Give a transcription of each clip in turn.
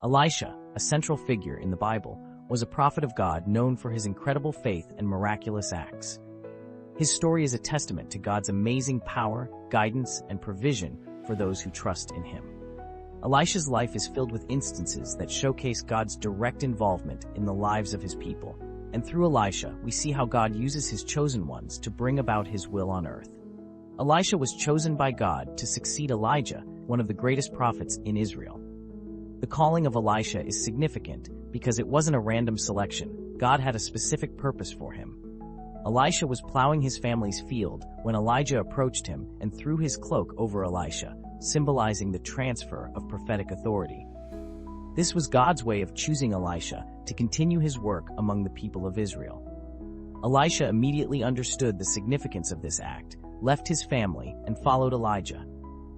Elisha, a central figure in the Bible, was a prophet of God known for his incredible faith and miraculous acts. His story is a testament to God's amazing power, guidance, and provision for those who trust in him. Elisha's life is filled with instances that showcase God's direct involvement in the lives of his people, and through Elisha, we see how God uses his chosen ones to bring about his will on earth. Elisha was chosen by God to succeed Elijah, one of the greatest prophets in Israel. The calling of Elisha is significant because it wasn't a random selection. God had a specific purpose for him. Elisha was plowing his family's field when Elijah approached him and threw his cloak over Elisha, symbolizing the transfer of prophetic authority. This was God's way of choosing Elisha to continue his work among the people of Israel. Elisha immediately understood the significance of this act, left his family, and followed Elijah.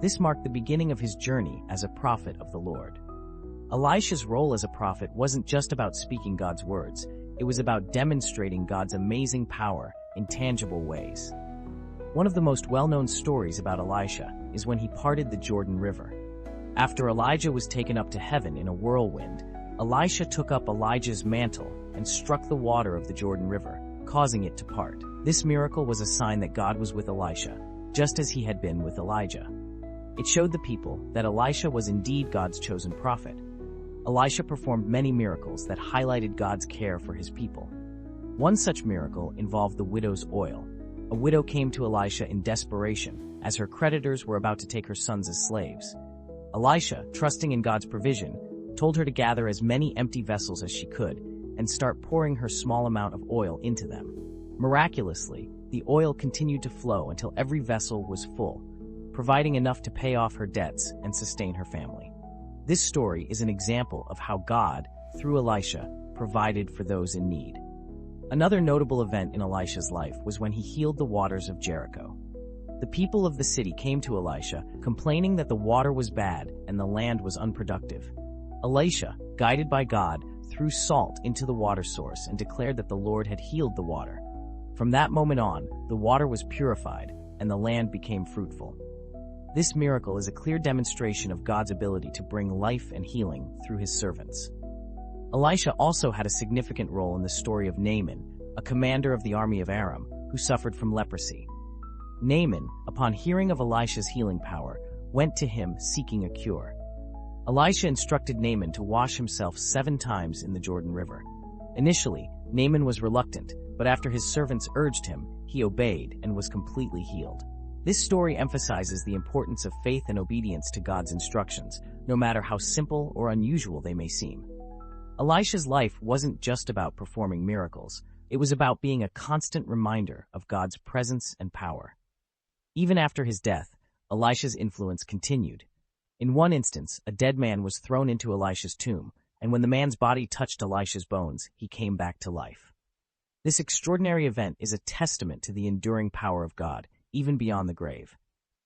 This marked the beginning of his journey as a prophet of the Lord. Elisha's role as a prophet wasn't just about speaking God's words, it was about demonstrating God's amazing power in tangible ways. One of the most well-known stories about Elisha is when he parted the Jordan River. After Elijah was taken up to heaven in a whirlwind, Elisha took up Elijah's mantle and struck the water of the Jordan River, causing it to part. This miracle was a sign that God was with Elisha, just as he had been with Elijah. It showed the people that Elisha was indeed God's chosen prophet. Elisha performed many miracles that highlighted God's care for his people. One such miracle involved the widow's oil. A widow came to Elisha in desperation, as her creditors were about to take her sons as slaves. Elisha, trusting in God's provision, told her to gather as many empty vessels as she could and start pouring her small amount of oil into them. Miraculously, the oil continued to flow until every vessel was full, providing enough to pay off her debts and sustain her family. This story is an example of how God, through Elisha, provided for those in need. Another notable event in Elisha's life was when he healed the waters of Jericho. The people of the city came to Elisha, complaining that the water was bad and the land was unproductive. Elisha, guided by God, threw salt into the water source and declared that the Lord had healed the water. From that moment on, the water was purified and the land became fruitful. This miracle is a clear demonstration of God's ability to bring life and healing through his servants. Elisha also had a significant role in the story of Naaman, a commander of the army of Aram, who suffered from leprosy. Naaman, upon hearing of Elisha's healing power, went to him seeking a cure. Elisha instructed Naaman to wash himself 7 times in the Jordan River. Initially, Naaman was reluctant, but after his servants urged him, he obeyed and was completely healed. This story emphasizes the importance of faith and obedience to God's instructions, no matter how simple or unusual they may seem. Elisha's life wasn't just about performing miracles, it was about being a constant reminder of God's presence and power. Even after his death, Elisha's influence continued. In one instance, a dead man was thrown into Elisha's tomb, and when the man's body touched Elisha's bones, he came back to life. This extraordinary event is a testament to the enduring power of God, even beyond the grave.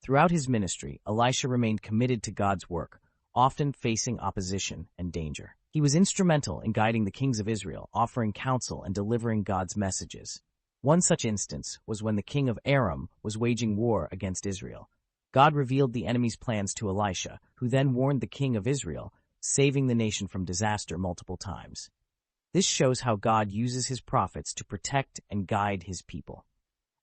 Throughout his ministry, Elisha remained committed to God's work, often facing opposition and danger. He was instrumental in guiding the kings of Israel, offering counsel and delivering God's messages. One such instance was when the king of Aram was waging war against Israel. God revealed the enemy's plans to Elisha, who then warned the king of Israel, saving the nation from disaster multiple times. This shows how God uses his prophets to protect and guide his people.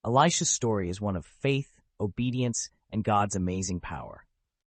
Elisha's story is one of faith, obedience, and God's amazing power.